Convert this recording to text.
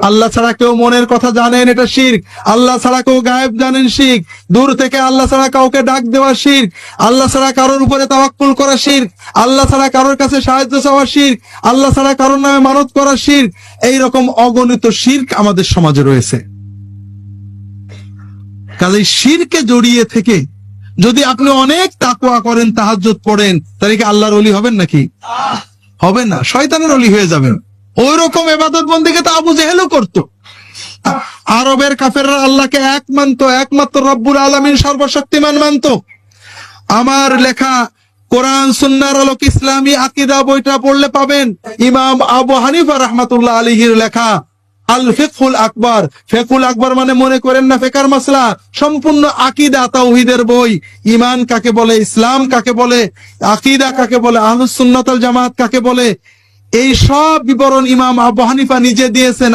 আল্লাহ ছাড়া কেউ মনের কথা জানেন, এটা শিরক। আল্লাহ ছাড়া কেউ গায়েব জানেন, শিরক। দূর থেকে আল্লাহ ছাড়া কাউকে ডাক দেওয়া শিরক। আল্লাহ ছাড়া কারোর উপরে তাওয়াক্কুল করা শিরক। আল্লাহ ছাড়া কারোর কাছে সাহায্য চাওয়া শিরক। আল্লাহ ছাড়া কারোর নামে মানত করা শিরক। এইরকম অগণিত শিরক আমাদের সমাজে রয়েছে। কাজেই শিরকে জড়িয়ে থেকে যদি আপনি অনেক তাকওয়া করেন, তাহাজ্জুদ পড়েন, তাহলে কি আল্লাহর ওলি হবেন নাকি? হবেন না, শয়তানের ওলি হয়ে যাবেন। ওই রকম ইবাদত বন্দেগী তো আবু জেহেলও করতো। আরবের কাফেররা আল্লাহকে এক মানতো, একমাত্র রব্বুল আলামিন সর্বশক্তিমান মানতো। আমার লেখা কোরআন সুন্নাহর আলোকে ইসলামী আকীদা বইটা পড়লে পাবেন ইমাম আবু হানিফা রাহমাতুল্লাহ আলাইহির লেখা আল ফিকহুল আকবার। ফিকহুল আকবার মানে মনে করেন না ফিকর মাসলা, সম্পূর্ণ আকীদা তাওহীদের বই। ঈমান কাকে বলে, ইসলাম কাকে বলে, আকীদা কাকে বলে, আহলুস সুন্নাত ওয়াল জামাত কাকে বলে, এই সব বিবরণ ইমাম আবু হানিফা নিজে দিয়েছেন।